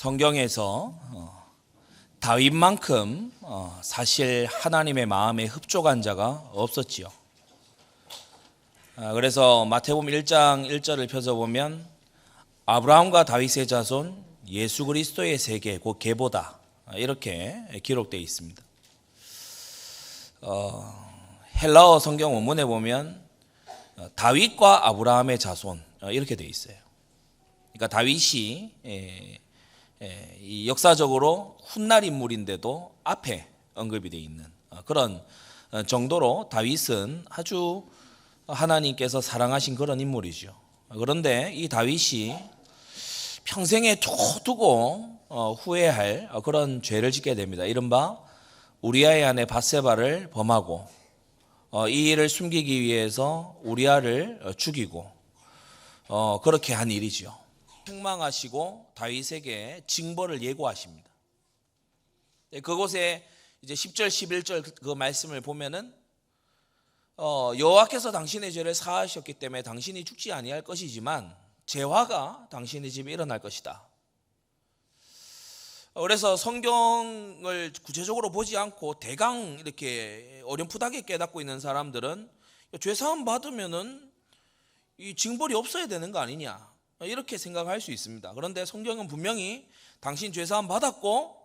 성경에서 다윗만큼 사실 하나님의 마음에 흡족한 자가 없었지요. 그래서 마태복음 1장 1절을 펴서보면 아브라함과 다윗의 자손 예수 그리스도의 세계 곧 계보다 이렇게 기록되어 있습니다. 헬라어 성경 원문에 보면 다윗과 아브라함의 자손 이렇게 되어 있어요. 그러니까 다윗이 이 역사적으로 훗날 인물인데도 앞에 언급이 되어 있는 그런 정도로 다윗은 아주 하나님께서 사랑하신 그런 인물이죠. 그런데 이 다윗이 평생에 두고 후회할 그런 죄를 짓게 됩니다. 이른바 우리아의 아내 밧세바를 범하고 이 일을 숨기기 위해서 우리아를 죽이고 그렇게 한 일이죠. 책망하시고 다윗에게 징벌을 예고하십니다. 그곳에 이제 10절 11절 그 말씀을 보면은 여호와께서 당신의 죄를 사하셨기 때문에 당신이 죽지 아니할 것이지만 재화가 당신의 집에 일어날 것이다. 그래서 성경을 구체적으로 보지 않고 대강 이렇게 어렴풋하게 깨닫고 있는 사람들은 죄 사함 받으면은 이 징벌이 없어야 되는 거 아니냐 이렇게 생각할 수 있습니다. 그런데 성경은 분명히 당신 죄 사함 받았고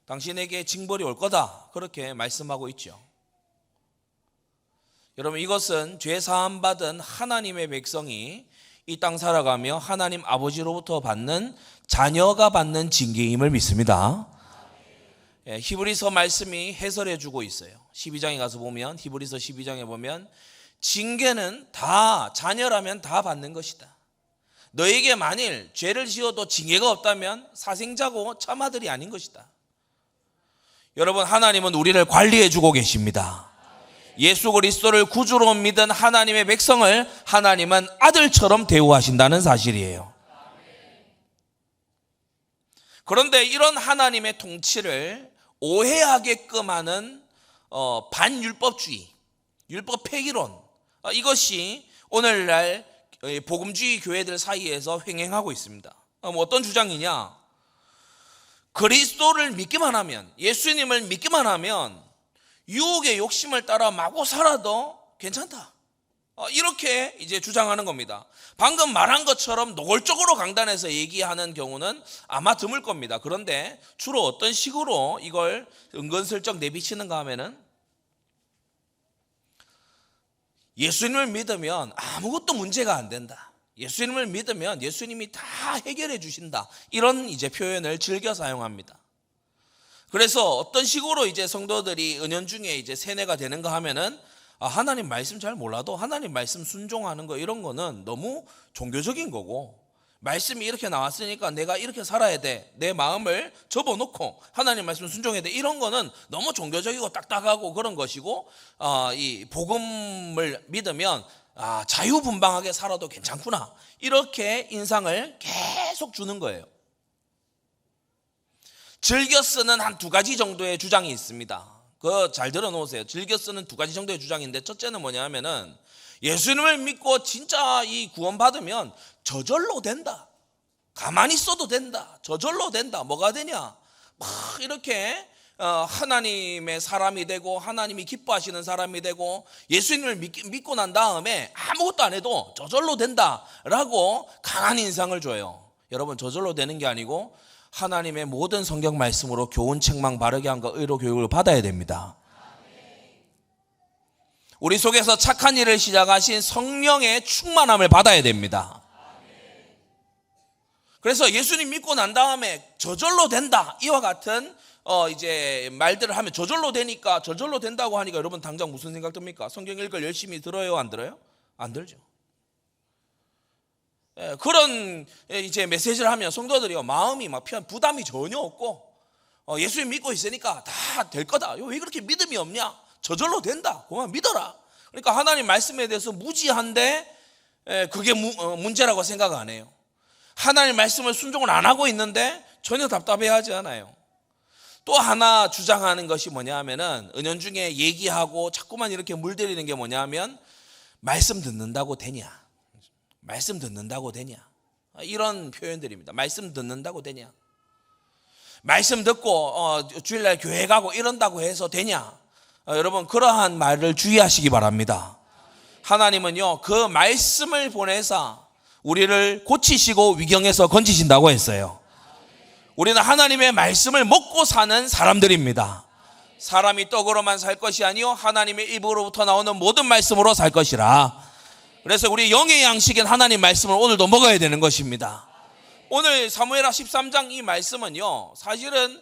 당신에게 징벌이 올 거다 그렇게 말씀하고 있죠. 여러분, 이것은 죄 사함 받은 하나님의 백성이 이 땅 살아가며 하나님 아버지로부터 받는 자녀가 받는 징계임을 믿습니다. 히브리서 말씀이 해설해 주고 있어요. 12장에 가서 보면 히브리서 12장에 보면 징계는 다 자녀라면 다 받는 것이다. 너에게 만일 죄를 지어도 징계가 없다면 사생자고 참아들이 아닌 것이다. 여러분, 하나님은 우리를 관리해 주고 계십니다. 예수 그리스도를 구주로 믿은 하나님의 백성을 하나님은 아들처럼 대우하신다는 사실이에요. 그런데 이런 하나님의 통치를 오해하게끔 하는 반율법주의, 율법 폐기론, 이것이 오늘날 복음주의 교회들 사이에서 횡행하고 있습니다. 어떤 주장이냐? 그리스도를 믿기만 하면, 예수님을 믿기만 하면 유혹의 욕심을 따라 마구 살아도 괜찮다. 이렇게 이제 주장하는 겁니다. 방금 말한 것처럼 노골적으로 강단에서 얘기하는 경우는 아마 드물 겁니다. 그런데 주로 어떤 식으로 이걸 은근슬쩍 내비치는가 하면은 예수님을 믿으면 아무것도 문제가 안 된다. 예수님을 믿으면 예수님이 다 해결해 주신다. 이런 이제 표현을 즐겨 사용합니다. 그래서 어떤 식으로 이제 성도들이 은연중에 이제 세뇌가 되는가 하면은 하나님 말씀 잘 몰라도 하나님 말씀 순종하는 거 이런 거는 너무 종교적인 거고 말씀이 이렇게 나왔으니까 내가 이렇게 살아야 돼. 내 마음을 접어놓고 하나님 말씀 순종해야 돼. 이런 거는 너무 종교적이고 딱딱하고 그런 것이고 이 복음을 믿으면 자유분방하게 살아도 괜찮구나. 이렇게 인상을 계속 주는 거예요. 즐겨 쓰는 한 두 가지 정도의 주장이 있습니다. 그거 잘 들어놓으세요. 즐겨 쓰는 두 가지 정도의 주장인데 첫째는 뭐냐 하면은 예수님을 믿고 진짜 이 구원 받으면 저절로 된다. 가만히 있어도 된다. 저절로 된다. 뭐가 되냐? 막 이렇게 하나님의 사람이 되고 하나님이 기뻐하시는 사람이 되고 예수님을 믿고 난 다음에 아무것도 안 해도 저절로 된다라고 강한 인상을 줘요. 여러분, 저절로 되는 게 아니고 하나님의 모든 성경 말씀으로 교훈 책망 바르게 한 거 의로 교육을 받아야 됩니다. 우리 속에서 착한 일을 시작하신 성령의 충만함을 받아야 됩니다. 그래서 예수님 믿고 난 다음에 저절로 된다 이와 같은 이제 말들을 하면 저절로 되니까 저절로 된다고 하니까 여러분 당장 무슨 생각 듭니까? 성경 읽을 열심히 들어요, 안 들어요? 안 들죠. 그런 이제 메시지를 하면 성도들이 마음이 막 부담이 전혀 없고 예수님 믿고 있으니까 다 될 거다. 왜 그렇게 믿음이 없냐? 저절로 된다. 그만 믿어라. 그러니까 하나님 말씀에 대해서 무지한데 그게 문제라고 생각 안 해요. 하나님 말씀을 순종을 안 하고 있는데 전혀 답답해하지 않아요. 또 하나 주장하는 것이 뭐냐 하면은 은연중에 얘기하고 자꾸만 이렇게 물들이는 게 뭐냐 하면 말씀 듣는다고 되냐? 말씀 듣는다고 되냐? 이런 표현들입니다. 말씀 듣는다고 되냐? 말씀 듣고 주일날 교회 가고 이런다고 해서 되냐? 여러분 그러한 말을 주의하시기 바랍니다. 하나님은요 그 말씀을 보내사 우리를 고치시고 위경에서 건지신다고 했어요. 우리는 하나님의 말씀을 먹고 사는 사람들입니다. 사람이 떡으로만 살 것이 아니요 하나님의 입으로부터 나오는 모든 말씀으로 살 것이라. 그래서 우리 영의 양식인 하나님 말씀을 오늘도 먹어야 되는 것입니다. 오늘 사무엘하 13장 이 말씀은요 사실은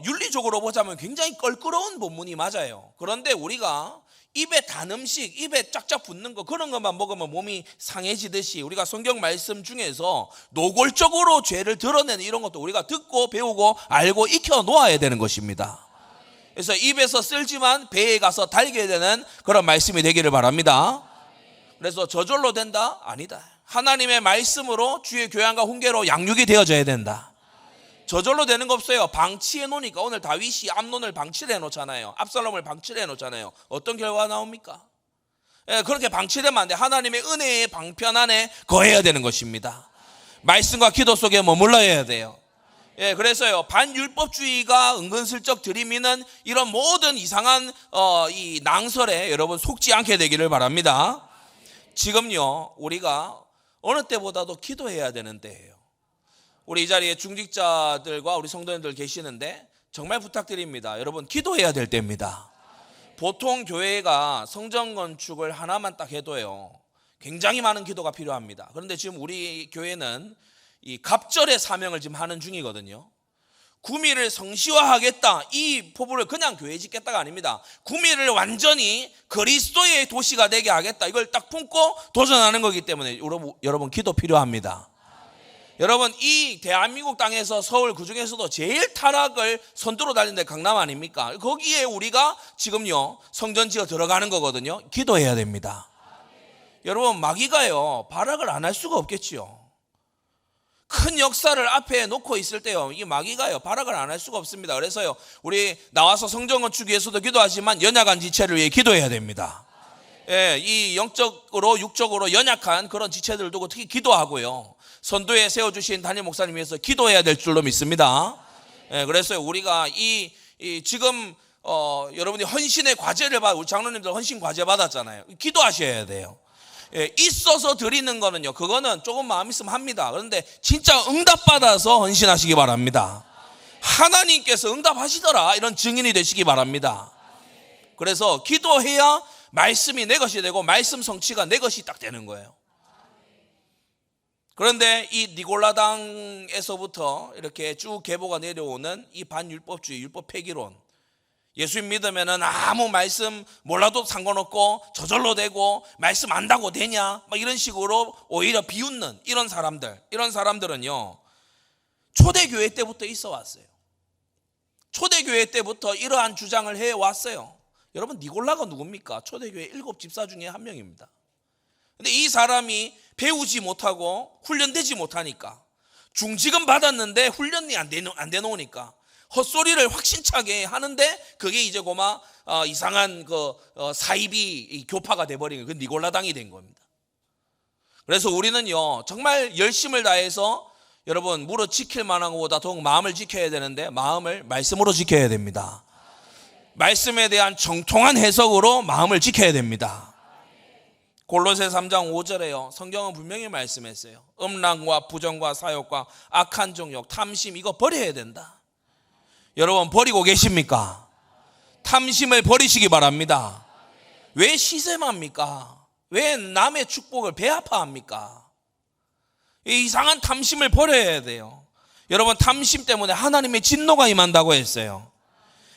윤리적으로 보자면 굉장히 껄끄러운 본문이 맞아요. 그런데 우리가 입에 단 음식, 입에 쫙쫙 붙는 거 그런 것만 먹으면 몸이 상해지듯이 우리가 성경 말씀 중에서 노골적으로 죄를 드러내는 이런 것도 우리가 듣고 배우고 알고 익혀 놓아야 되는 것입니다. 그래서 입에서 쓸지만 배에 가서 달게 되는 그런 말씀이 되기를 바랍니다. 그래서 저절로 된다? 아니다. 하나님의 말씀으로 주의 교양과 훈계로 양육이 되어져야 된다. 저절로 되는 거 없어요. 방치해 놓으니까 오늘 다윗이 암논을 방치를 해 놓잖아요. 압살롬을 방치를 해 놓잖아요. 어떤 결과가 나옵니까? 그렇게 방치되면 안 돼. 하나님의 은혜의 방편 안에 거해야 되는 것입니다. 말씀과 기도 속에 머물러야 돼요. 그래서요 반율법주의가 은근슬쩍 들이미는 이런 모든 이상한 이 낭설에 여러분 속지 않게 되기를 바랍니다. 지금요 우리가 어느 때보다도 기도해야 되는 때예요. 우리 이 자리에 중직자들과 우리 성도님들 계시는데 정말 부탁드립니다. 여러분 기도해야 될 때입니다. 보통 교회가 성전 건축을 하나만 딱 해도요 굉장히 많은 기도가 필요합니다. 그런데 지금 우리 교회는 이 갑절의 사명을 지금 하는 중이거든요. 구미를 성시화하겠다 이 포부를 그냥 교회 짓겠다가 아닙니다. 구미를 완전히 그리스도의 도시가 되게 하겠다 이걸 딱 품고 도전하는 거기 때문에 여러분 기도 필요합니다. 여러분 이 대한민국 땅에서 서울 그중에서도 제일 타락을 선두로 달린 데 강남 아닙니까? 거기에 우리가 지금요 성전 지어 들어가는 거거든요. 기도해야 됩니다. 여러분 마귀가요 발악을 안 할 수가 없겠지요. 큰 역사를 앞에 놓고 있을 때요 이 마귀가요 발악을 안 할 수가 없습니다. 그래서요 우리 나와서 성전 건축 위해서도 기도하지만 연약한 지체를 위해 기도해야 됩니다. 이 영적으로 육적으로 연약한 그런 지체들을 두고 특히 기도하고요 선도에 세워주신 담임 목사님 위해서 기도해야 될 줄로 믿습니다. 그래서 우리가 지금 여러분이 헌신의 과제를 우리 장로님들 헌신 과제 받았잖아요. 기도하셔야 돼요. 있어서 드리는 거는요 그거는 조금 마음 있으면 합니다. 그런데 진짜 응답받아서 헌신하시기 바랍니다. 하나님께서 응답하시더라 이런 증인이 되시기 바랍니다. 그래서 기도해야 말씀이 내 것이 되고 말씀 성취가 내 것이 딱 되는 거예요. 그런데 이 니골라당에서부터 이렇게 쭉 계보가 내려오는 이 반율법주의, 율법 폐기론, 예수님 믿으면은 아무 말씀 몰라도 상관없고 저절로 되고 말씀 안다고 되냐 막 이런 식으로 오히려 비웃는 이런 사람들은요 초대교회 때부터 있어 왔어요. 초대교회 때부터 이러한 주장을 해왔어요. 여러분 니골라가 누굽니까? 초대교회 7집사 중에 한 명입니다. 근데 이 사람이 배우지 못하고 훈련되지 못하니까 중직은 받았는데 훈련이 안 되놓으니까 헛소리를 확신차게 하는데 그게 이제 고마 이상한 사이비 교파가 돼버린 그 니골라당이 된 겁니다. 그래서 우리는요 정말 열심을 다해서 여러분 무릇 지킬 만한 것보다 더욱 마음을 지켜야 되는데 마음을 말씀으로 지켜야 됩니다. 말씀에 대한 정통한 해석으로 마음을 지켜야 됩니다. 골로새 3장 5절에요 성경은 분명히 말씀했어요. 음란과 부정과 사욕과 악한 정욕 탐심 이거 버려야 된다. 여러분 버리고 계십니까? 탐심을 버리시기 바랍니다. 왜 시샘합니까? 왜 남의 축복을 배아파합니까? 이 이상한 탐심을 버려야 돼요. 여러분 탐심 때문에 하나님의 진노가 임한다고 했어요.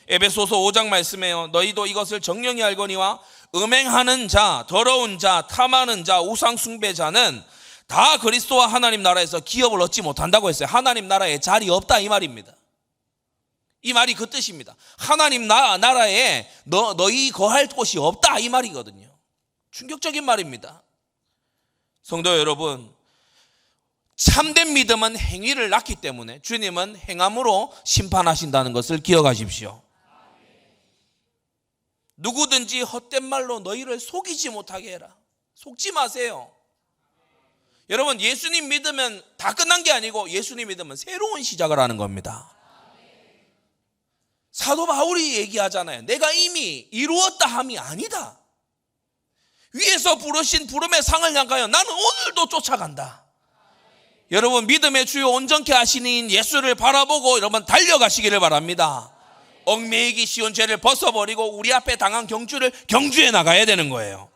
에베소서 5장 말씀에요 너희도 이것을 정령이 알거니와 음행하는 자, 더러운 자, 탐하는 자, 우상 숭배자는 다 그리스도와 하나님 나라에서 기업을 얻지 못한다고 했어요. 하나님 나라에 자리 없다 이 말입니다. 이 말이 그 뜻입니다. 하나님 나라에 너희 거할 곳이 없다 이 말이거든요. 충격적인 말입니다. 성도 여러분 참된 믿음은 행위를 낳기 때문에 주님은 행함으로 심판하신다는 것을 기억하십시오. 누구든지 헛된 말로 너희를 속이지 못하게 해라. 속지 마세요. 여러분 예수님 믿으면 다 끝난 게 아니고 예수님 믿으면 새로운 시작을 하는 겁니다. 사도 바울이 얘기하잖아요. 내가 이미 이루었다 함이 아니다. 위에서 부르신 부름의 상을 향하여 나는 오늘도 쫓아간다. 여러분, 믿음의 주요 온전케 하시는 예수를 바라보고 여러분 달려가시기를 바랍니다. 얽매이기 쉬운 죄를 벗어버리고 우리 앞에 당한 경주를 경주해 나가야 되는 거예요.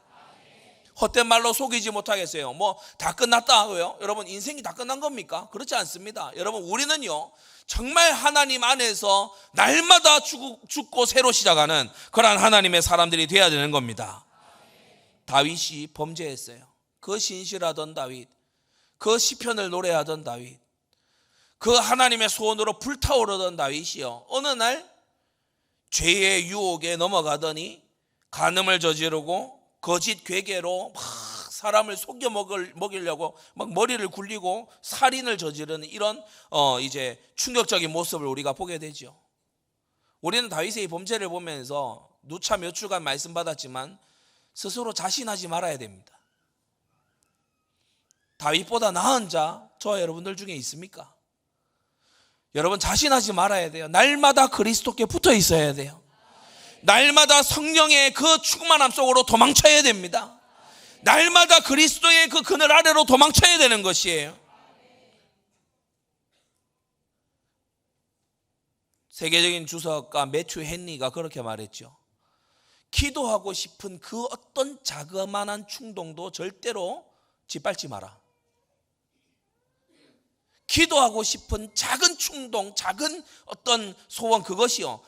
헛된 말로 속이지 못하겠어요. 뭐 다 끝났다 하고요. 여러분, 인생이 다 끝난 겁니까? 그렇지 않습니다. 여러분, 우리는요 정말 하나님 안에서 날마다 죽고 새로 시작하는 그러한 하나님의 사람들이 되어야 되는 겁니다. 다윗이 범죄했어요. 그 신실하던 다윗, 그 시편을 노래하던 다윗, 그 하나님의 소원으로 불타오르던 다윗이요, 어느 날 죄의 유혹에 넘어가더니 간음을 저지르고 거짓 괴계로 막 사람을 속여 먹이려고 막 머리를 굴리고 살인을 저지르는 이런 이제 충격적인 모습을 우리가 보게 되죠. 우리는 다윗의 이 범죄를 보면서 누차 몇 주간 말씀 받았지만 스스로 자신하지 말아야 됩니다. 다윗보다 나은 자 저와 여러분들 중에 있습니까? 여러분, 자신하지 말아야 돼요. 날마다 그리스도께 붙어 있어야 돼요. 날마다 성령의 그 충만함 속으로 도망쳐야 됩니다. 날마다 그리스도의 그 그늘 아래로 도망쳐야 되는 것이에요. 세계적인 주석가 매튜 헨리가 그렇게 말했죠. 기도하고 싶은 그 어떤 자그마한 충동도 절대로 짓밟지 마라. 기도하고 싶은 작은 충동, 작은 어떤 소원, 그것이요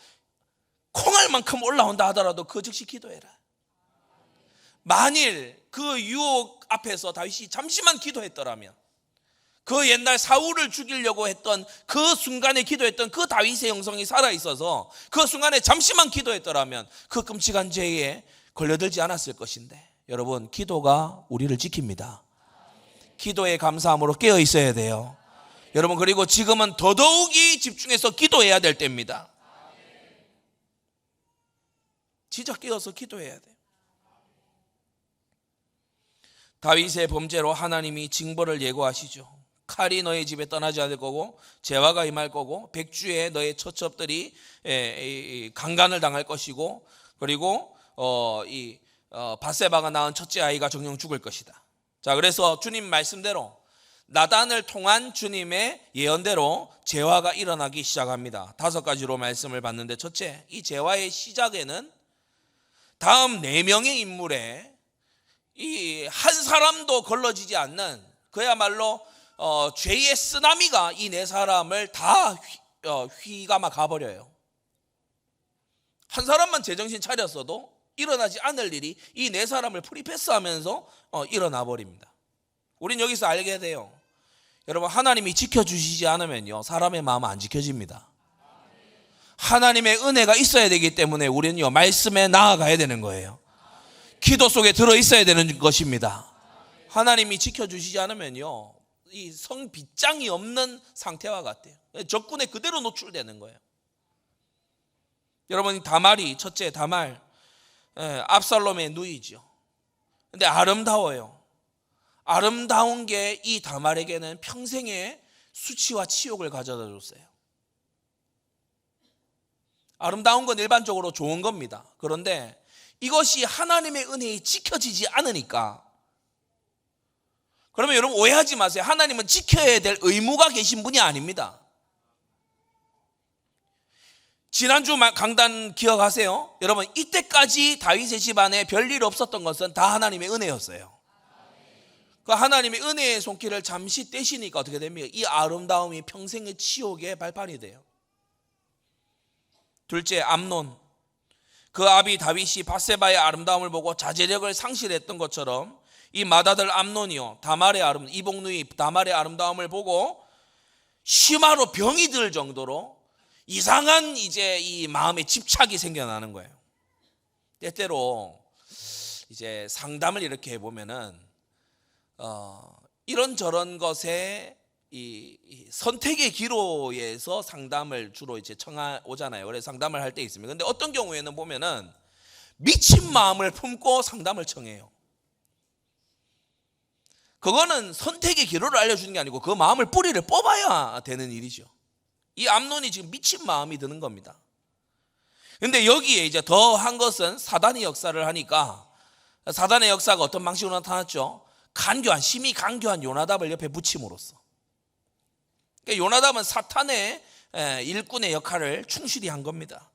콩알만큼 올라온다 하더라도 그 즉시 기도해라. 만일 그 유혹 앞에서 다윗이 잠시만 기도했더라면, 그 옛날 사울을 죽이려고 했던 그 순간에 기도했던 그 다윗의 영성이 살아있어서 그 순간에 잠시만 기도했더라면 그 끔찍한 죄에 걸려들지 않았을 것인데, 여러분, 기도가 우리를 지킵니다. 기도의 감사함으로 깨어 있어야 돼요. 여러분, 그리고 지금은 더더욱이 집중해서 기도해야 될 때입니다. 진짜 깨어서 기도해야 돼요. 다윗의 범죄로 하나님이 징벌을 예고하시죠. 칼이 너의 집에 떠나지 않을 거고 재화가 임할 거고 백주에 너의 처첩들이 강간을 당할 것이고, 그리고 밧세바가 낳은 첫째 아이가 정령 죽을 것이다. 자, 그래서 주님 말씀대로 나단을 통한 주님의 예언대로 재화가 일어나기 시작합니다. 5가지로 말씀을 봤는데, 첫째, 이 재화의 시작에는 다음 4명의 인물에 이 한 사람도 걸러지지 않는 그야말로 죄의 쓰나미가 이 4사람을 다 휘감아 가버려요. 한 사람만 제정신 차렸어도 일어나지 않을 일이 이 4사람을 프리패스하면서 일어나 버립니다. 우린 여기서 알게 돼요. 여러분, 하나님이 지켜주시지 않으면요 사람의 마음은 안 지켜집니다. 하나님의 은혜가 있어야 되기 때문에 우리는요 말씀에 나아가야 되는 거예요. 기도 속에 들어있어야 되는 것입니다. 하나님이 지켜주시지 않으면요 이 성빗장이 없는 상태와 같아요. 적군에 그대로 노출되는 거예요. 여러분, 다말이, 첫째 다말, 압살롬의 누이죠. 근데 아름다워요. 아름다운 게 이 다말에게는 평생의 수치와 치욕을 가져다 줬어요. 아름다운 건 일반적으로 좋은 겁니다. 그런데 이것이 하나님의 은혜에 지켜지지 않으니까, 그러면 여러분 오해하지 마세요. 하나님은 지켜야 될 의무가 계신 분이 아닙니다. 지난주 강단 기억하세요? 여러분, 이때까지 다윗의 집안에 별일 없었던 것은 다 하나님의 은혜였어요. 그 하나님의 은혜의 손길을 잠시 떼시니까 어떻게 됩니까? 이 아름다움이 평생의 치욕의 발판이 돼요. 둘째, 암논. 그 아비 다윗이 밧세바의 아름다움을 보고 자제력을 상실했던 것처럼 이 맏아들 암논이요 다말의 이복누이 다말의 아름다움을 보고 심화로 병이 들 정도로 이상한 이제 이 마음에 집착이 생겨나는 거예요. 때때로 이제 상담을 이렇게 해보면은 이런저런 것에 이 선택의 기로에서 상담을 주로 이제 오잖아요. 그래서 상담을 할 때 있습니다. 근데 어떤 경우에는 보면은 미친 마음을 품고 상담을 청해요. 그거는 선택의 기로를 알려주는 게 아니고 그 마음을 뿌리를 뽑아야 되는 일이죠. 이 암논이 지금 미친 마음이 드는 겁니다. 근데 여기에 이제 더 한 것은 사단의 역사를 하니까, 사단의 역사가 어떤 방식으로 나타났죠? 간교한, 심히 간교한 요나답을 옆에 붙임으로써. 그러니까 요나답은 사탄의 일꾼의 역할을 충실히 한 겁니다.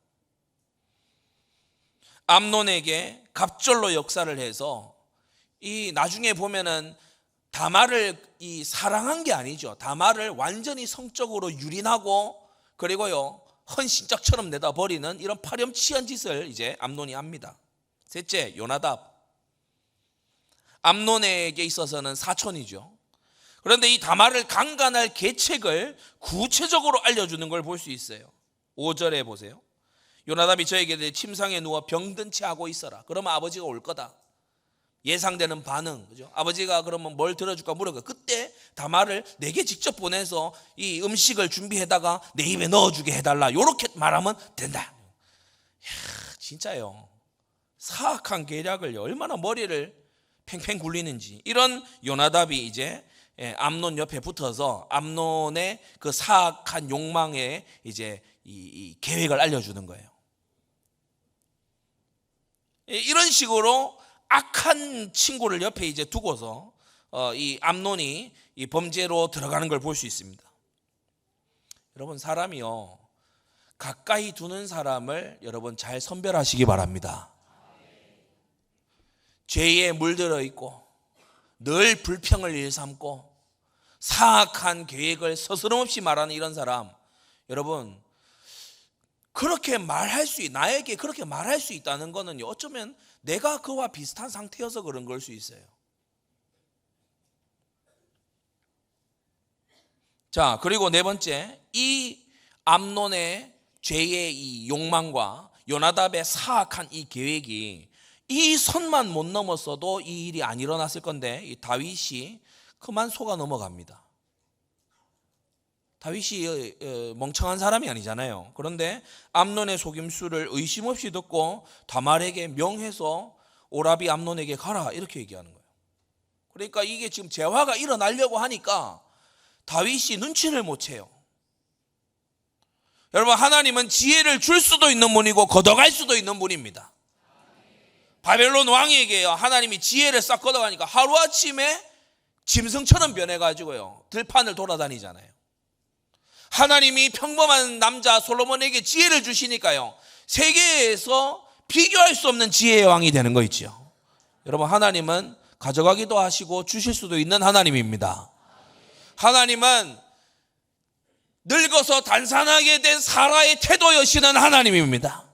암논에게 갑절로 역사를 해서, 이 나중에 보면은 다말을 이 사랑한 게 아니죠. 다말을 완전히 성적으로 유린하고, 그리고요 헌신짝처럼 내다 버리는 이런 파렴치한 짓을 이제 암논이 합니다. 셋째, 요나답. 암논에게 있어서는 사촌이죠. 그런데 이 다말을 강간할 계책을 구체적으로 알려주는 걸 볼 수 있어요. 5절에 보세요. 요나답이 저에게 침상에 누워 병든 채 하고 있어라. 그러면 아버지가 올 거다. 예상되는 반응, 그죠? 아버지가 그러면 뭘 들어줄까 물어봐. 그때 다말을 내게 직접 보내서 이 음식을 준비해다가 내 입에 넣어주게 해달라. 이렇게 말하면 된다. 이야, 진짜요. 사악한 계략을 얼마나 머리를 팽팽 굴리는지. 이런 요나답이 이제 암논 옆에 붙어서 암논의 그 사악한 욕망에 이제 이 계획을 알려주는 거예요. 이런 식으로 악한 친구를 옆에 이제 두고서 이 암논이 이 범죄로 들어가는 걸 볼 수 있습니다. 여러분, 사람이요 가까이 두는 사람을 여러분 잘 선별하시기 바랍니다. 죄에 물들어 있고 늘 불평을 일삼고 사악한 계획을 서스럼없이 말하는 이런 사람, 여러분 그렇게 말할 수, 나에게 그렇게 말할 수 있다는 거는 어쩌면 내가 그와 비슷한 상태여서 그런 걸 수 있어요. 자, 그리고 네 번째, 이 암논의 죄의 이 욕망과 요나답의 사악한 이 계획이 이 선만 못 넘었어도 이 일이 안 일어났을 건데, 이 다윗이 그만 속아 넘어갑니다. 다윗이 멍청한 사람이 아니잖아요. 그런데 암논의 속임수를 의심 없이 듣고 다말에게 명해서 오라비 암논에게 가라 이렇게 얘기하는 거예요. 그러니까 이게 지금 재화가 일어나려고 하니까 다윗이 눈치를 못 채요. 여러분, 하나님은 지혜를 줄 수도 있는 분이고 걷어갈 수도 있는 분입니다. 바벨론 왕에게요 하나님이 지혜를 싹 걷어가니까 하루아침에 짐승처럼 변해가지고요 들판을 돌아다니잖아요. 하나님이 평범한 남자 솔로몬에게 지혜를 주시니까요 세계에서 비교할 수 없는 지혜의 왕이 되는 거 있죠. 여러분, 하나님은 가져가기도 하시고 주실 수도 있는 하나님입니다. 하나님은 늙어서 단산하게 된 사라의 태도 여시는 하나님입니다.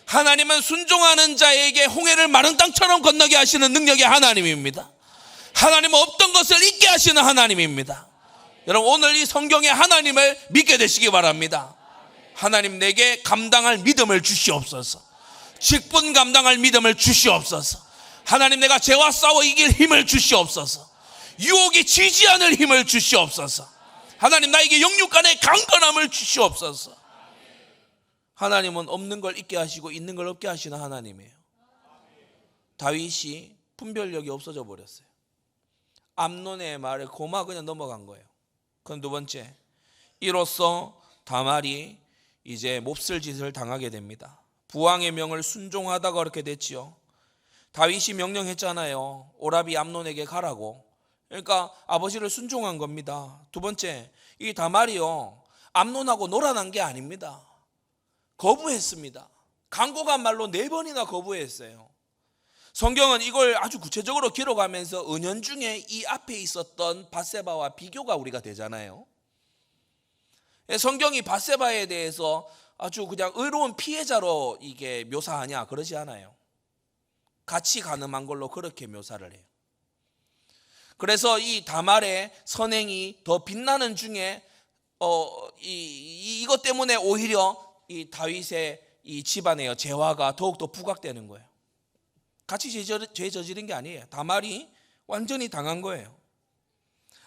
하나님은 순종하는 자에게 홍해를 마른 땅처럼 건너게 하시는 능력의 하나님입니다. 하나님은 없던 것을 있게 하시는 하나님입니다. 여러분, 오늘 이 성경의 하나님을 믿게 되시기 바랍니다. 하나님, 내게 감당할 믿음을 주시옵소서. 직분 감당할 믿음을 주시옵소서. 하나님, 내가 죄와 싸워 이길 힘을 주시옵소서. 유혹이 지지 않을 힘을 주시옵소서. 하나님, 나에게 영육간의 강건함을 주시옵소서. 하나님은 없는 걸 있게 하시고 있는 걸 없게 하시는 하나님이에요. 다윗이 분별력이 없어져 버렸어요. 암논의 말에 고마 그냥 넘어간 거예요. 그럼 두 번째, 이로써 다말이 이제 몹쓸 짓을 당하게 됩니다. 부왕의 명을 순종하다가 그렇게 됐지요. 다윗이 명령했잖아요. 오라비 암논에게 가라고. 그러니까 아버지를 순종한 겁니다. 두 번째, 이 다말이요 암논하고 놀아난 게 아닙니다. 거부했습니다. 강고간 말로 4번이나 거부했어요. 성경은 이걸 아주 구체적으로 기록하면서 은연중에 이 앞에 있었던 밧세바와 비교가 우리가 되잖아요. 성경이 밧세바에 대해서 아주 그냥 의로운 피해자로 이게 묘사하냐 그러지 않아요. 같이 가늠한 걸로 그렇게 묘사를 해요. 그래서 이 다말의 선행이 더 빛나는 중에 이것 때문에 오히려 이 다윗의 이 집안의 재화가 더욱더 부각되는 거예요. 같이 죄 저지른 게 아니에요. 다말이 완전히 당한 거예요.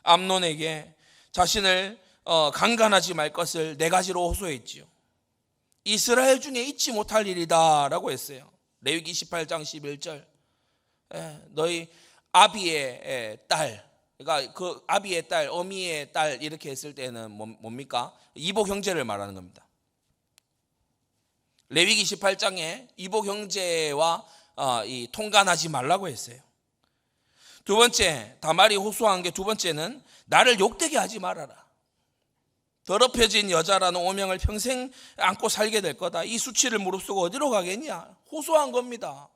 암논에게 자신을 강간하지 말 것을 4가지로 호소했지요. 이스라엘 중에 잊지 못할 일이다 라고 했어요. 레위기 18장 11절. 너희 아비의 딸, 그러니까 그 아비의 딸, 어미의 딸 이렇게 했을 때는 뭡니까? 이복 형제를 말하는 겁니다. 레위기 18장에 이복 형제와 이 통간하지 말라고 했어요. 두 번째, 다말이 호소한 게 두 번째는 나를 욕되게 하지 말아라. 더럽혀진 여자라는 오명을 평생 안고 살게 될 거다. 이 수치를 무릅쓰고 어디로 가겠냐? 호소한 겁니다.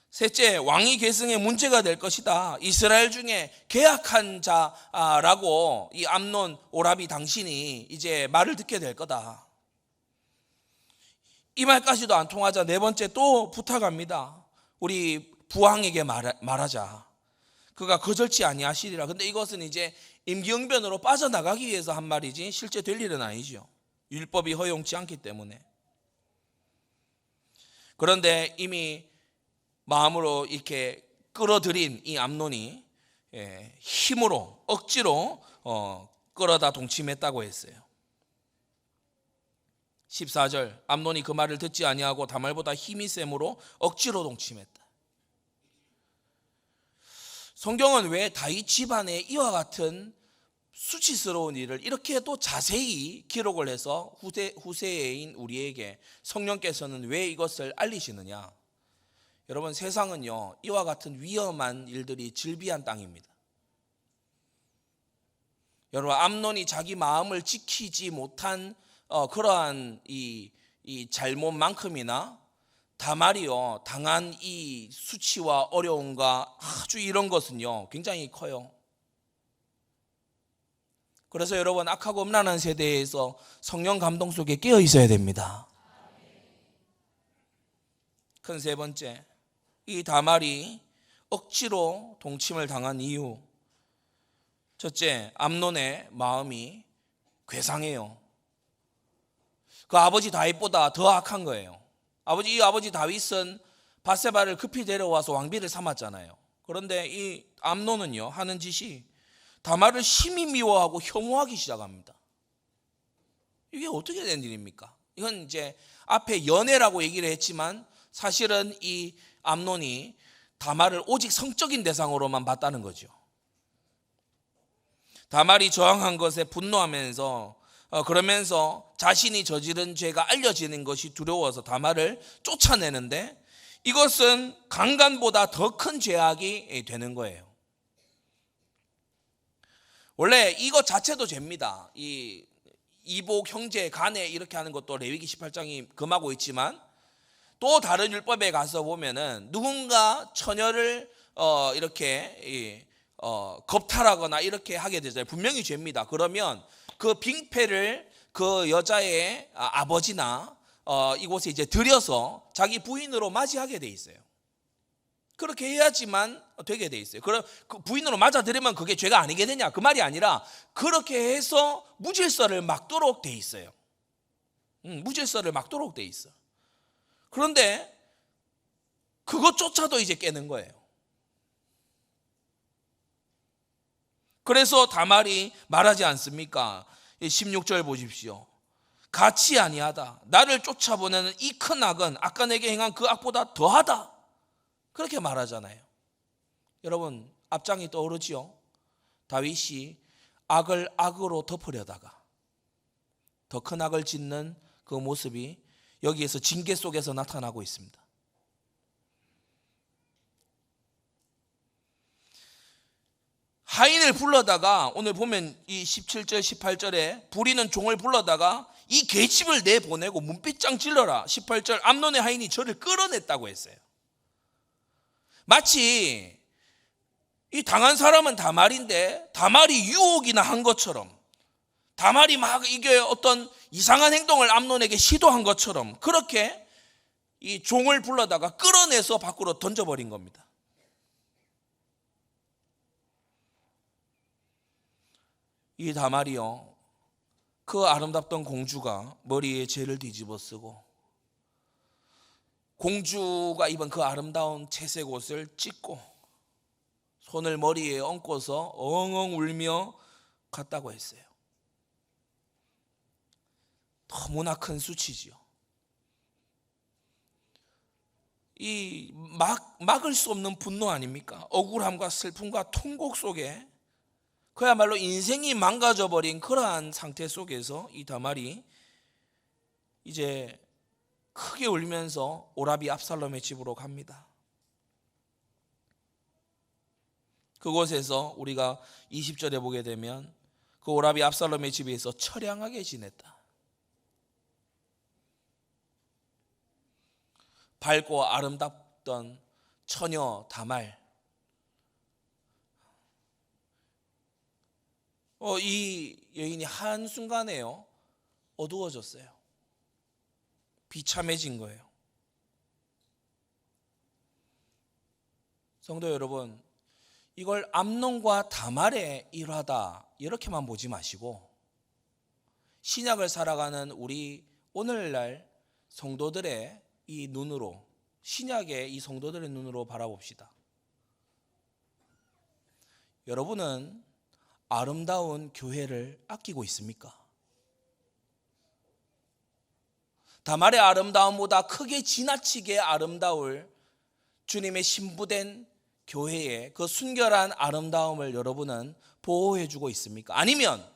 셋째, 왕위 계승에 문제가 될 것이다. 이스라엘 중에 계약한 자라고 이 암논 오라비 당신이 이제 말을 듣게 될 거다. 이 말까지도 안 통하자 네 번째 또 부탁합니다. 우리 부왕에게 말하자. 그가 거절치 아니하시리라. 근데 이것은 이제 임기응변으로 빠져나가기 위해서 한 말이지 실제 될 일은 아니죠. 율법이 허용치 않기 때문에. 그런데 이미 마음으로 이렇게 끌어들인 이 암논이 힘으로 억지로 끌어다 동침했다고 했어요. 14절, 암논이 그 말을 듣지 아니하고 다말보다 힘이 셈으로 억지로 동침했다. 성경은 왜 다윗 집안에 이와 같은 수치스러운 일을 이렇게 또 자세히 기록을 해서 후세인 우리에게 성령께서는 왜 이것을 알리시느냐? 여러분, 세상은요 이와 같은 위험한 일들이 즐비한 땅입니다. 여러분, 암논이 자기 마음을 지키지 못한 그러한 이 잘못만큼이나 다말이요 당한 이 수치와 어려움과 아주 이런 것은요 굉장히 커요. 그래서 여러분, 악하고 음란한 세대에서 성령 감동 속에 깨어 있어야 됩니다. 큰 세 번째, 이 다말이 억지로 동침을 당한 이유. 첫째, 암논의 마음이 괴상해요. 그 아버지 다윗보다 더 악한 거예요. 이 아버지 다윗은 밧세바를 급히 데려와서 왕비를 삼았잖아요. 그런데 이 암논은요 하는 짓이 다말을 심히 미워하고 혐오하기 시작합니다. 이게 어떻게 된 일입니까? 이건 이제 앞에 연애라고 얘기를 했지만 사실은 이 암논이 다말을 오직 성적인 대상으로만 봤다는 거죠. 다말이 저항한 것에 분노하면서 그러면서 자신이 저지른 죄가 알려지는 것이 두려워서 다말을 쫓아내는데 이것은 강간보다 더 큰 죄악이 되는 거예요. 원래 이것 자체도 죄입니다. 이 이복 형제 간에 이렇게 하는 것도 레위기 18장이 금하고 있지만 또 다른 율법에 가서 보면은 누군가 처녀를 이렇게 겁탈하거나 이렇게 하게 되잖아요. 분명히 죄입니다. 그러면 그 빙패를 그 여자의 아버지나 이곳에 이제 들여서 자기 부인으로 맞이하게 돼 있어요. 그렇게 해야지만 되게 돼 있어요. 그럼 그 부인으로 맞아들이면 그게 죄가 아니게 되냐? 그 말이 아니라 그렇게 해서 무질서를 막도록 돼 있어요. 무질서를 막도록 돼 있어. 그런데 그것조차도 이제 깨는 거예요. 그래서 다말이 말하지 않습니까? 16절 보십시오. 같이 아니하다. 나를 쫓아보내는 이 큰 악은 아까 내게 행한 그 악보다 더하다. 그렇게 말하잖아요. 여러분, 앞장이 떠오르지요? 다윗이 악을 악으로 덮으려다가 더 큰 악을 짓는 그 모습이 여기에서 징계 속에서 나타나고 있습니다. 하인을 불러다가 오늘 보면 이 17절 18절에 부리는 종을 불러다가 이 계집을 내보내고 문빗장 찔러라. 18절 암논의 하인이 저를 끌어냈다고 했어요. 마치 이 당한 사람은 다말인데 다말이 유혹이나 한 것처럼, 다말이 막 이게 어떤 이상한 행동을 암논에게 시도한 것처럼 그렇게 이 종을 불러다가 끌어내서 밖으로 던져버린 겁니다. 이 다말이요, 그 아름답던 공주가 머리에 죄를 뒤집어 쓰고 공주가 입은 그 아름다운 채색 옷을 찢고 손을 머리에 얹고서 엉엉 울며 갔다고 했어요. 너무나 큰 수치지요. 이 막을 수 없는 분노 아닙니까? 억울함과 슬픔과 통곡 속에 그야말로 인생이 망가져버린 그러한 상태 속에서 이 다말이 이제 크게 울면서 오라비 압살롬의 집으로 갑니다. 그곳에서 우리가 20절에 보게 되면 그 오라비 압살롬의 집에서 처량하게 지냈다. 밝고 아름답던 처녀 다말, 이 여인이 한순간에요 어두워졌어요. 비참해진 거예요. 성도 여러분, 이걸 암논과 다말의 일화다 이렇게만 보지 마시고 신약을 살아가는 우리 오늘날 성도들의 이 눈으로, 신약의 이 성도들의 눈으로 바라봅시다. 여러분은 아름다운 교회를 아끼고 있습니까? 다말의 아름다움보다 크게 지나치게 아름다울 주님의 신부된 교회의 그 순결한 아름다움을 여러분은 보호해주고 있습니까? 아니면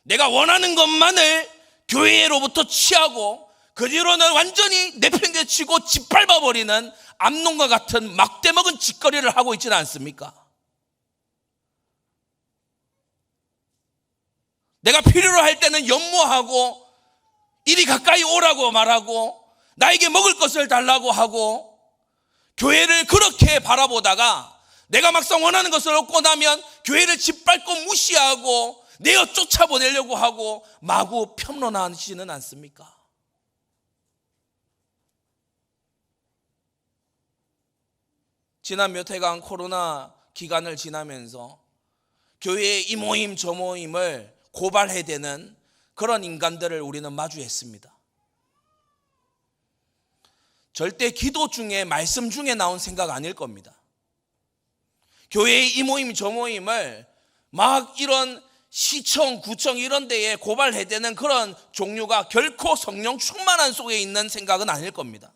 내가 원하는 것만을 교회로부터 취하고 그 뒤로는 완전히 내팽개치고 짓밟아버리는 암논과 같은 막대먹은 짓거리를 하고 있지는 않습니까? 내가 필요로 할 때는 연모하고 이리 가까이 오라고 말하고 나에게 먹을 것을 달라고 하고 교회를 그렇게 바라보다가 내가 막상 원하는 것을 얻고 나면 교회를 짓밟고 무시하고 내어 쫓아보내려고 하고 마구 평론하시는 않습니까? 지난 몇 해간 코로나 기간을 지나면서 교회의 이 모임 저 모임을 고발해대는 그런 인간들을 우리는 마주했습니다. 절대 기도 중에 말씀 중에 나온 생각 아닐 겁니다. 교회의 이 모임 저 모임을 막 이런 시청, 구청 이런 데에 고발해대는 그런 종류가 결코 성령 충만한 속에 있는 생각은 아닐 겁니다.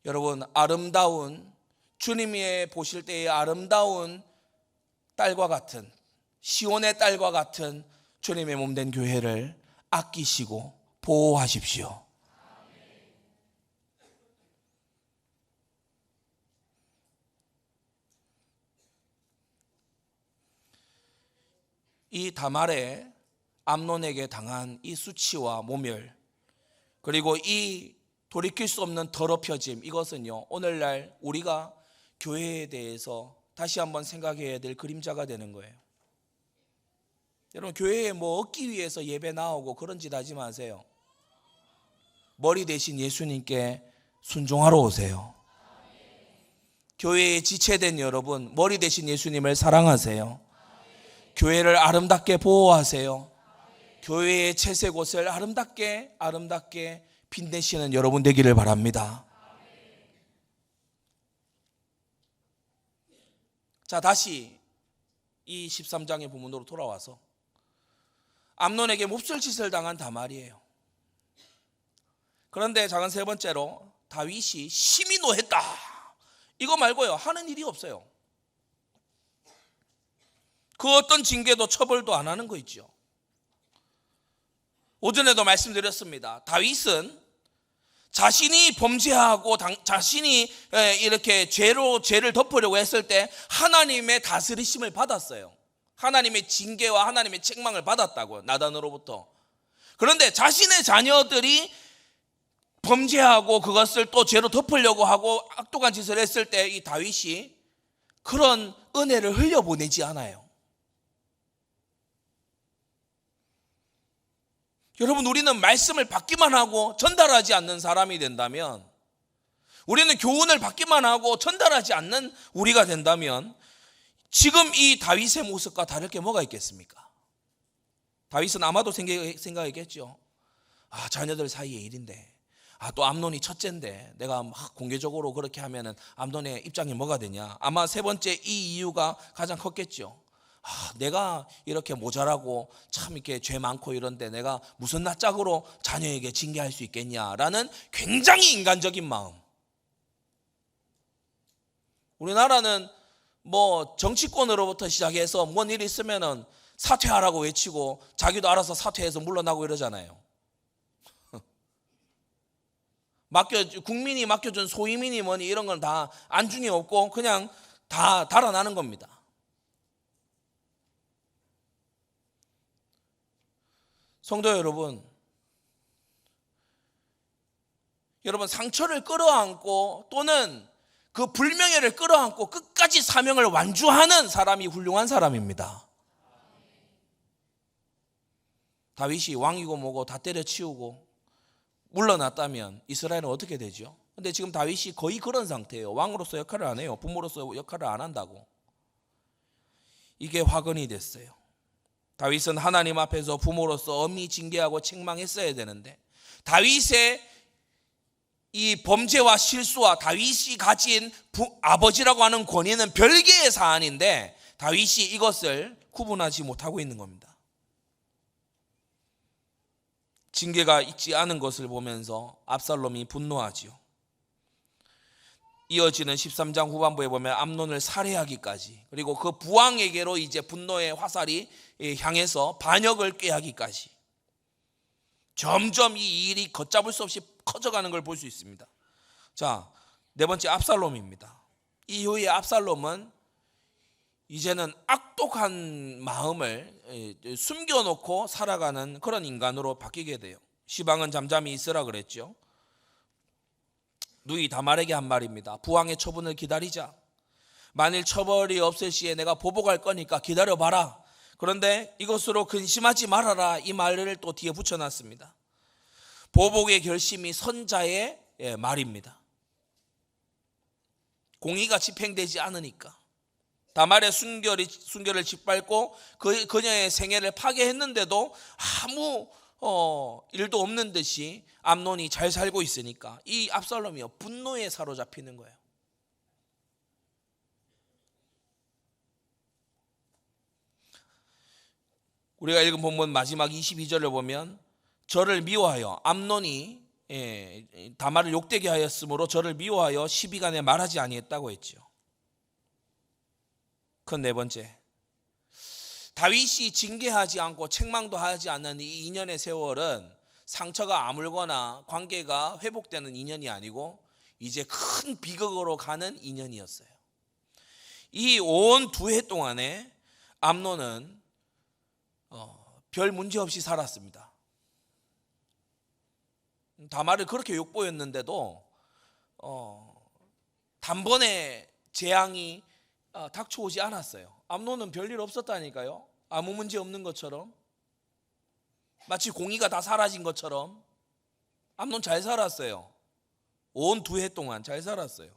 여러분, 아름다운 주님이 보실 때의 아름다운 딸과 같은 시온의 딸과 같은 주님의 몸된 교회를 아끼시고 보호하십시오. 이 다말의 암논에게 당한 이 수치와 모멸, 그리고 이 돌이킬 수 없는 더럽혀짐, 이것은요 오늘날 우리가 교회에 대해서 다시 한번 생각해야 될 그림자가 되는 거예요. 여러분, 교회에 뭐 얻기 위해서 예배 나오고 그런 짓 하지 마세요. 머리 대신 예수님께 순종하러 오세요. 교회에 지체된 여러분, 머리 대신 예수님을 사랑하세요. 교회를 아름답게 보호하세요. 교회의 채색옷을 아름답게 빛내시는 여러분 되기를 바랍니다. 자, 다시 이 13장의 부문으로 돌아와서 암논에게 몹쓸 짓을 당한 다말이에요. 그런데 작은 세 번째로 다윗이 심히 노했다, 이거 말고요 하는 일이 없어요. 그 어떤 징계도 처벌도 안 하는 거 있죠. 오전에도 말씀드렸습니다. 다윗은 자신이 범죄하고 자신이 이렇게 죄를 덮으려고 했을 때 하나님의 다스리심을 받았어요. 하나님의 징계와 하나님의 책망을 받았다고요, 나단으로부터. 그런데 자신의 자녀들이 범죄하고 그것을 또 죄로 덮으려고 하고 악독한 짓을 했을 때 이 다윗이 그런 은혜를 흘려보내지 않아요. 여러분, 우리는 말씀을 받기만 하고 전달하지 않는 사람이 된다면, 우리는 교훈을 받기만 하고 전달하지 않는 우리가 된다면 지금 이 다윗의 모습과 다를 게 뭐가 있겠습니까? 다윗은 아마도 생각했겠죠. 자녀들 사이의 일인데, 또 암논이 첫째인데 내가 막 공개적으로 그렇게 하면은 암논의 입장이 뭐가 되냐. 아마 세 번째 이 이유가 가장 컸겠죠. 내가 이렇게 모자라고 참 이렇게 죄 많고 이런데 내가 무슨 낯짝으로 자녀에게 징계할 수 있겠냐라는 굉장히 인간적인 마음. 우리나라는 뭐 정치권으로부터 시작해서 뭔 일이 있으면은 사퇴하라고 외치고 자기도 알아서 사퇴해서 물러나고 이러잖아요. 국민이 맡겨준 소위민이 뭐니 이런 건 다 안중에 없고 그냥 다 달아나는 겁니다. 성도 여러분, 상처를 끌어안고 또는 그 불명예를 끌어안고 끝까지 사명을 완주하는 사람이 훌륭한 사람입니다. 다윗이 왕이고 뭐고 다 때려치우고 물러났다면 이스라엘은 어떻게 되죠? 근데 지금 다윗이 거의 그런 상태예요. 왕으로서 역할을 안 해요. 부모로서 역할을 안 한다고. 이게 화근이 됐어요. 다윗은 하나님 앞에서 부모로서 엄히 징계하고 책망했어야 되는데 다윗의 이 범죄와 실수와 다윗이 가진 아버지라고 하는 권위는 별개의 사안인데 다윗이 이것을 구분하지 못하고 있는 겁니다. 징계가 있지 않은 것을 보면서 압살롬이 분노하지요. 이어지는 13장 후반부에 보면 암논을 살해하기까지, 그리고 그 부왕에게로 이제 분노의 화살이 향해서 반역을 꾀하기까지 점점 이 일이 걷잡을 수 없이 커져가는 걸 볼 수 있습니다. 자, 네 번째 압살롬입니다. 이후에 압살롬은 이제는 악독한 마음을 숨겨놓고 살아가는 그런 인간으로 바뀌게 돼요. 시방은 잠잠히 있으라 그랬죠. 누이 다말에게 한 말입니다. 부왕의 처분을 기다리자. 만일 처벌이 없을 시에 내가 보복할 거니까 기다려봐라. 그런데 이것으로 근심하지 말아라. 이 말을 또 뒤에 붙여놨습니다. 보복의 결심이 선자의 말입니다. 공의가 집행되지 않으니까. 다말의 순결을 짓밟고 그녀의 생애를 파괴했는데도 아무 일도 없는 듯이 암논이 잘 살고 있으니까 이 압살롬이요 분노에 사로잡히는 거예요. 우리가 읽은 본문 마지막 22절을 보면 저를 미워하여 암논이 다말을 욕되게 하였으므로 저를 미워하여 시비간에 말하지 아니했다고 했죠. 그건 네 번째, 다윗이 징계하지 않고 책망도 하지 않는 이 2년의 세월은 상처가 아물거나 관계가 회복되는 2년이 아니고 이제 큰 비극으로 가는 2년이었어요. 이 온 2해 동안에 암논은 별 문제 없이 살았습니다. 다말을 그렇게 욕보였는데도 단번에 재앙이 닥쳐오지 않았어요. 암논은 별일 없었다니까요. 아무 문제 없는 것처럼, 마치 공의가 다 사라진 것처럼 암논 잘 살았어요. 온 2해 동안 잘 살았어요.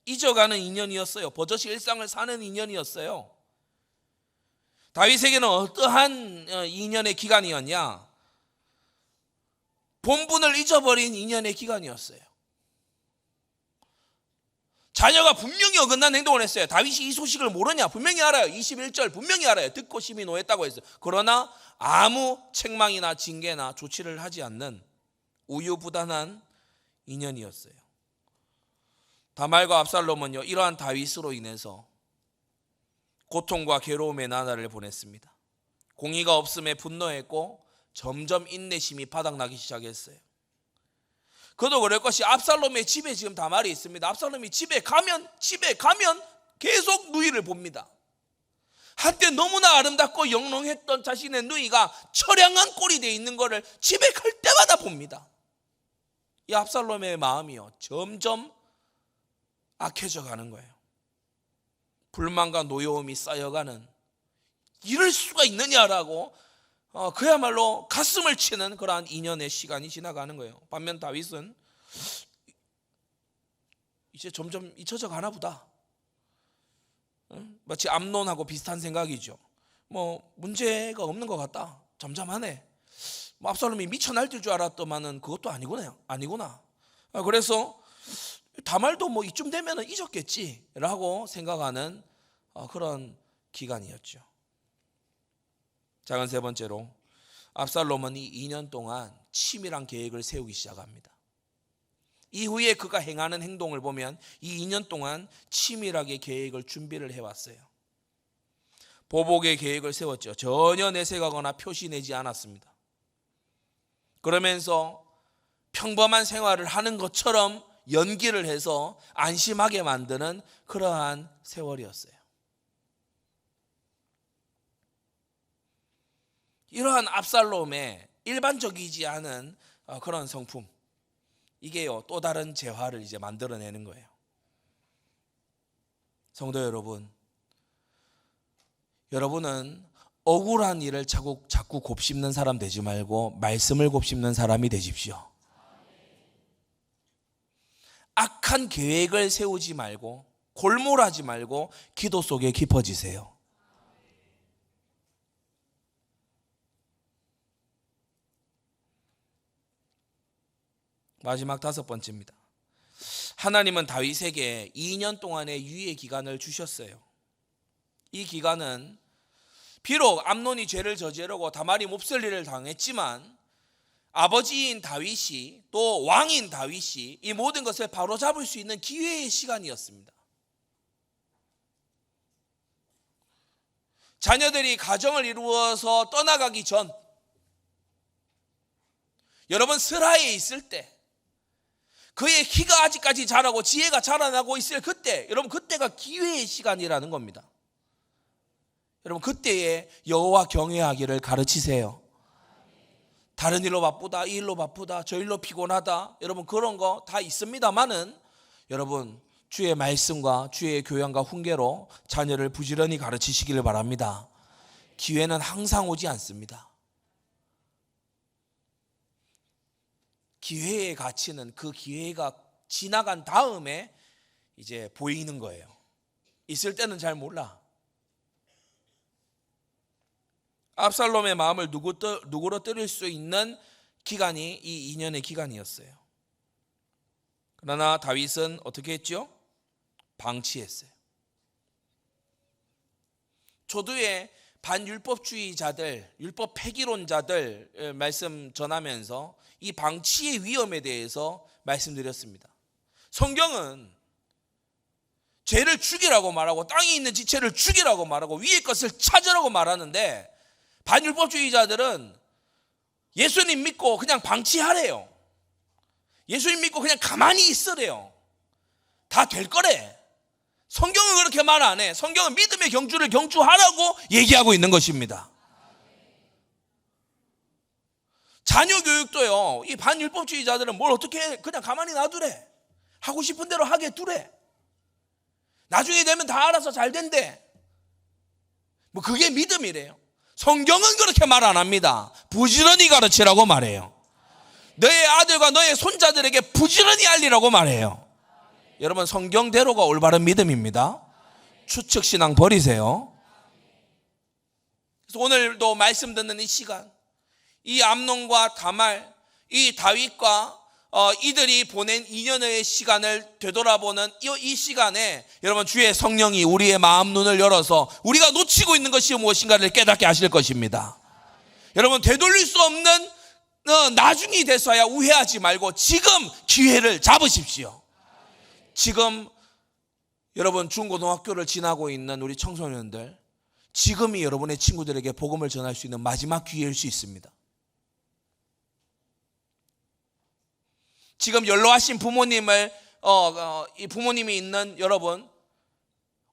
잊어가는 인연이었어요. 버젓이 일상을 사는 인연이었어요. 다윗에게는 어떠한 2년의 기간이었냐? 본분을 잊어버린 2년의 기간이었어요. 자녀가 분명히 어긋난 행동을 했어요. 다윗이 이 소식을 모르냐? 분명히 알아요. 21절 분명히 알아요. 듣고 심히 노했다고 했어요. 그러나 아무 책망이나 징계나 조치를 하지 않는 우유부단한 인연이었어요. 다말과 압살롬은요 이러한 다윗으로 인해서 고통과 괴로움의 나날을 보냈습니다. 공의가 없음에 분노했고 점점 인내심이 바닥나기 시작했어요. 그도 그럴 것이 압살롬의 집에 지금 다말이 있습니다. 압살롬이 집에 가면 계속 누이를 봅니다. 한때 너무나 아름답고 영롱했던 자신의 누이가 처량한 꼴이 돼 있는 것을 집에 갈 때마다 봅니다. 이 압살롬의 마음이요 점점 악해져 가는 거예요. 불만과 노여움이 쌓여가는, 이럴 수가 있느냐라고 그야말로 가슴을 치는 그러한 2년의 시간이 지나가는 거예요. 반면 다윗은 이제 점점 잊혀져 가나 보다. 마치 암논하고 비슷한 생각이죠. 뭐 문제가 없는 것 같다. 잠잠하네. 뭐 압살롬이 미쳐 날뛸 줄 알았더만은 그것도 아니구나. 그래서 다말도 뭐 이쯤 되면은 잊었겠지라고 생각하는 그런 기간이었죠. 작은 세 번째로 압살롬은 이 2년 동안 치밀한 계획을 세우기 시작합니다. 이후에 그가 행하는 행동을 보면 이 2년 동안 치밀하게 계획을 준비를 해왔어요. 보복의 계획을 세웠죠. 전혀 내색하거나 표시내지 않았습니다. 그러면서 평범한 생활을 하는 것처럼 연기를 해서 안심하게 만드는 그러한 세월이었어요. 이러한 압살롬의 일반적이지 않은 그런 성품, 이게요 또 다른 재화를 이제 만들어내는 거예요. 성도 여러분, 여러분은 억울한 일을 자꾸 곱씹는 사람 되지 말고 말씀을 곱씹는 사람이 되십시오. 악한 계획을 세우지 말고 골몰하지 말고 기도 속에 깊어지세요. 마지막 5번째입니다. 하나님은 다윗에게 2년 동안의 유예 기간을 주셨어요. 이 기간은 비록 암논이 죄를 저지르고 다말이 몹쓸 일을 당했지만 아버지인 다윗이 또 왕인 다윗이 이 모든 것을 바로잡을 수 있는 기회의 시간이었습니다. 자녀들이 가정을 이루어서 떠나가기 전, 여러분 슬하에 있을 때, 그의 키가 아직까지 자라고 지혜가 자라나고 있을 그때, 여러분 그때가 기회의 시간이라는 겁니다. 여러분 그때에 여호와 경외하기를 가르치세요. 다른 일로 바쁘다, 이 일로 바쁘다, 저 일로 피곤하다, 여러분 그런 거 다 있습니다만은 여러분 주의 말씀과 주의 교양과 훈계로 자녀를 부지런히 가르치시기를 바랍니다. 기회는 항상 오지 않습니다. 기회의 가치는 그 기회가 지나간 다음에 이제 보이는 거예요. 있을 때는 잘 몰라. 압살롬의 마음을 누그러뜨릴 수 있는 기간이 이 2년의 기간이었어요. 그러나 다윗은 어떻게 했죠? 방치했어요. 초두의 반율법주의자들, 율법 폐기론자들 말씀 전하면서 이 방치의 위험에 대해서 말씀드렸습니다. 성경은 죄를 죽이라고 말하고 땅에 있는 지체를 죽이라고 말하고 위의 것을 찾으라고 말하는데, 반율법주의자들은 예수님 믿고 그냥 방치하래요. 예수님 믿고 그냥 가만히 있으래요. 다 될 거래. 성경은 그렇게 말 안 해. 성경은 믿음의 경주를 경주하라고 얘기하고 있는 것입니다. 자녀 교육도요, 이 반율법주의자들은 뭘 어떻게 해? 그냥 가만히 놔두래. 하고 싶은 대로 하게 두래. 나중에 되면 다 알아서 잘 된대. 뭐 그게 믿음이래요. 성경은 그렇게 말 안 합니다. 부지런히 가르치라고 말해요. 너의 아들과 너의 손자들에게 부지런히 알리라고 말해요. 여러분 성경대로가 올바른 믿음입니다. 추측신앙 버리세요. 그래서 오늘도 말씀 듣는 이 시간, 이 암논과 다말, 이 다윗과 이들이 보낸 2년의 시간을 되돌아보는 이 시간에 여러분 주의 성령이 우리의 마음 눈을 열어서 우리가 놓치고 있는 것이 무엇인가를 깨닫게 하실 것입니다. 여러분 되돌릴 수 없는 나중이 돼서야 우회하지 말고 지금 기회를 잡으십시오. 지금 여러분 중고등학교를 지나고 있는 우리 청소년들, 지금이 여러분의 친구들에게 복음을 전할 수 있는 마지막 기회일 수 있습니다. 지금 연로하신 부모님을 이 부모님이 있는 여러분,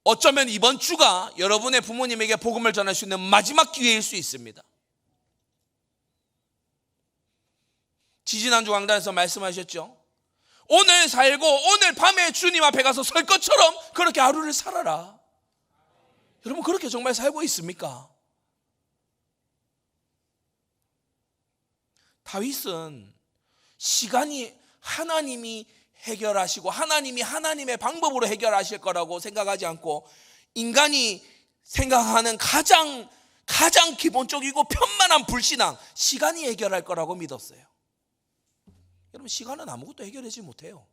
어쩌면 이번 주가 여러분의 부모님에게 복음을 전할 수 있는 마지막 기회일 수 있습니다. 지지난주 강단에서 말씀하셨죠. 오늘 살고 오늘 밤에 주님 앞에 가서 설 것처럼 그렇게 하루를 살아라. 여러분 그렇게 정말 살고 있습니까? 다윗은 시간이 하나님이 해결하시고 하나님이 하나님의 방법으로 해결하실 거라고 생각하지 않고 인간이 생각하는 가장 기본적이고 편만한 불신앙, 시간이 해결할 거라고 믿었어요. 여러분 시간은 아무것도 해결하지 못해요.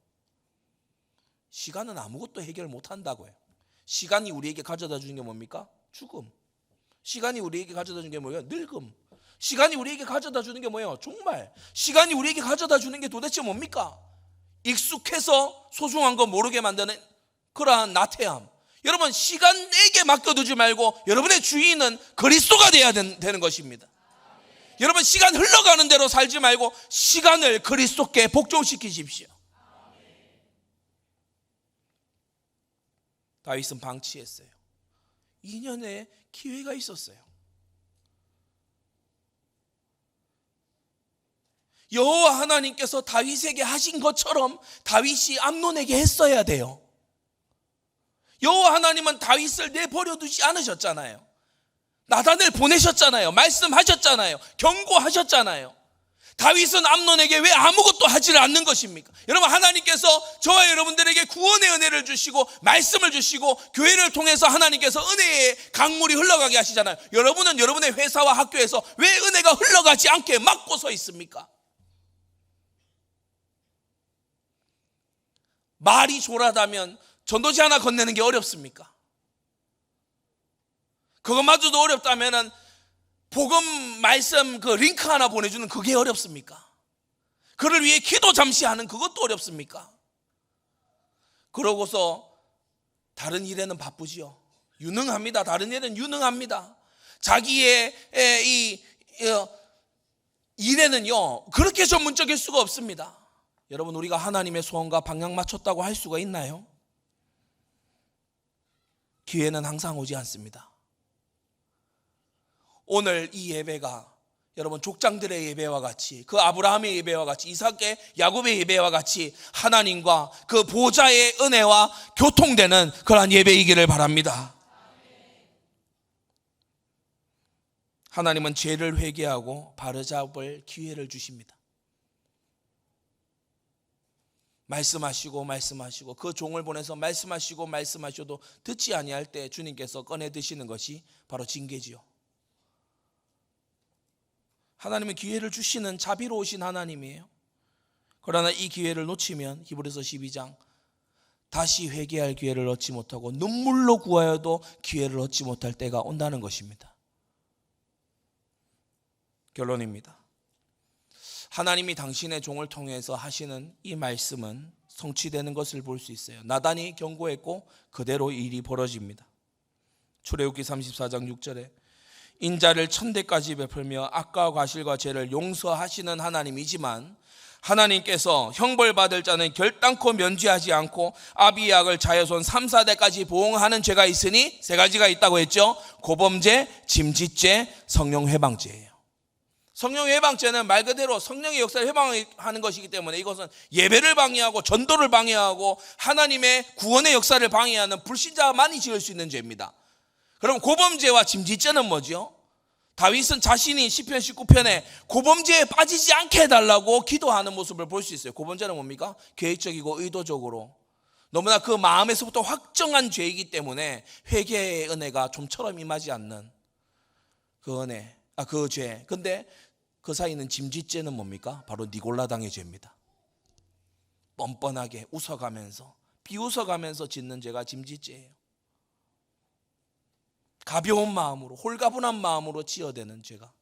시간은 아무것도 해결 못한다고요. 시간이 우리에게 가져다 주는 게 뭡니까? 죽음. 시간이 우리에게 가져다 주는 게 뭐예요? 늙음. 시간이 우리에게 가져다 주는 게 뭐예요? 종말. 시간이 우리에게 가져다 주는 게 도대체 뭡니까? 익숙해서 소중한 거 모르게 만드는 그러한 나태함. 여러분, 시간에게 맡겨두지 말고 여러분의 주인은 그리스도가 되어야 되는 것입니다. 여러분, 시간 흘러가는 대로 살지 말고 시간을 그리스도께 복종시키십시오. 다윗은 방치했어요. 2년의 기회가 있었어요. 여호와 하나님께서 다윗에게 하신 것처럼 다윗이 암논에게 했어야 돼요. 여호와 하나님은 다윗을 내버려 두지 않으셨잖아요. 나단을 보내셨잖아요. 말씀하셨잖아요. 경고하셨잖아요. 다윗은 암논에게 왜 아무것도 하지를 않는 것입니까? 여러분, 하나님께서 저와 여러분들에게 구원의 은혜를 주시고 말씀을 주시고 교회를 통해서 하나님께서 은혜의 강물이 흘러가게 하시잖아요. 여러분은 여러분의 회사와 학교에서 왜 은혜가 흘러가지 않게 막고 서 있습니까? 말이 조라다면 전도지 하나 건네는 게 어렵습니까? 그것마저도 어렵다면 복음 말씀 그 링크 하나 보내주는 그게 어렵습니까? 그를 위해 기도 잠시 하는 그것도 어렵습니까? 그러고서 다른 일에는 바쁘지요. 유능합니다. 다른 일은 유능합니다. 자기의 이 일에는요 그렇게 전문적일 수가 없습니다. 여러분, 우리가 하나님의 소원과 방향 맞췄다고 할 수가 있나요? 기회는 항상 오지 않습니다. 오늘 이 예배가 여러분 족장들의 예배와 같이, 그 아브라함의 예배와 같이, 이삭의 야곱의 예배와 같이 하나님과 그 보좌의 은혜와 교통되는 그러한 예배이기를 바랍니다. 하나님은 죄를 회개하고 바로잡을 기회를 주십니다. 말씀하시고 그 종을 보내서 말씀하셔도 듣지 아니할 때 주님께서 꺼내 드시는 것이 바로 징계지요. 하나님은 기회를 주시는 자비로우신 하나님이에요. 그러나 이 기회를 놓치면 히브리서 12장 다시 회개할 기회를 얻지 못하고 눈물로 구하여도 기회를 얻지 못할 때가 온다는 것입니다. 결론입니다. 하나님이 당신의 종을 통해서 하시는 이 말씀은 성취되는 것을 볼 수 있어요. 나단이 경고했고 그대로 일이 벌어집니다. 출애굽기 34장 6절에 인자를 천대까지 베풀며 악과 과실과 죄를 용서하시는 하나님이지만 하나님께서 형벌받을 자는 결단코 면죄하지 않고 아비약을 자손 3, 4대까지 보응하는 죄가 있으니 세 가지가 있다고 했죠. 고범죄, 짐짓죄, 성령 회방죄예요. 성령 회방죄는 말 그대로 성령의 역사를 회방하는 것이기 때문에 이것은 예배를 방해하고 전도를 방해하고 하나님의 구원의 역사를 방해하는 불신자만이 지을 수 있는 죄입니다. 그럼 고범죄와 짐짓죄는 뭐죠? 다윗은 자신이 시편 19편에 고범죄에 빠지지 않게 해달라고 기도하는 모습을 볼 수 있어요. 고범죄는 뭡니까? 계획적이고 의도적으로 너무나 그 마음에서부터 확정한 죄이기 때문에 회개의 은혜가 좀처럼 임하지 않는 그 은혜, 그 죄. 근데 그 사이는 짐짓죄는 뭡니까? 바로 니골라당의 죄입니다. 뻔뻔하게 웃어가면서 비웃어가면서 짓는 죄가 짐짓죄예요. 가벼운 마음으로 홀가분한 마음으로 지어대는 죄가.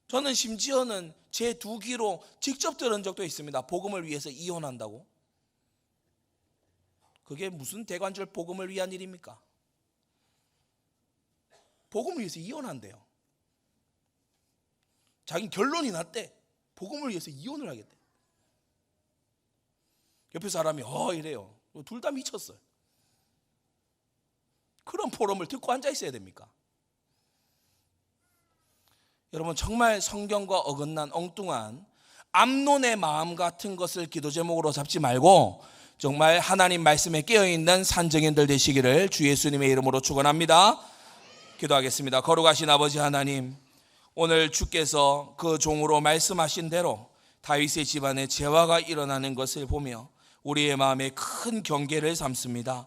저는 심지어는 제 두 귀로 직접 들은 적도 있습니다. 복음을 위해서 이혼한다고. 그게 무슨 대관절 복음을 위한 일입니까? 복음을 위해서 이혼한대요. 자긴 결론이 났대. 복음을 위해서 이혼을 하겠대. 옆에 사람이 이래요. 둘 다 미쳤어요. 그런 포럼을 듣고 앉아 있어야 됩니까? 여러분, 정말 성경과 어긋난 엉뚱한 암논의 마음 같은 것을 기도 제목으로 잡지 말고 정말 하나님 말씀에 깨어있는 산증인들 되시기를 주 예수님의 이름으로 축원합니다. 기도하겠습니다. 거룩하신 아버지 하나님, 오늘 주께서 그 종으로 말씀하신 대로 다윗의 집안에 재화가 일어나는 것을 보며 우리의 마음에 큰 경계를 삼습니다.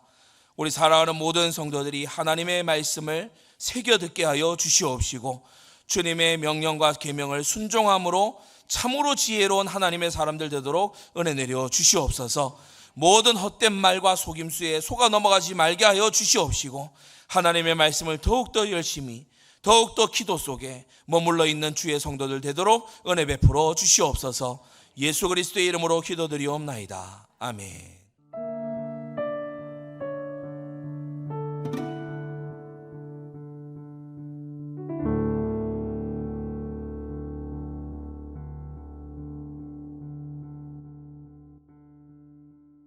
우리 사랑하는 모든 성도들이 하나님의 말씀을 새겨 듣게 하여 주시옵시고 주님의 명령과 계명을 순종함으로 참으로 지혜로운 하나님의 사람들 되도록 은혜 내려 주시옵소서. 모든 헛된 말과 속임수에 속아 넘어가지 말게 하여 주시옵시고 하나님의 말씀을 더욱더 열심히 더욱더 기도 속에 머물러 있는 주의 성도들 되도록 은혜 베풀어 주시옵소서. 예수 그리스도의 이름으로 기도드리옵나이다. 아멘.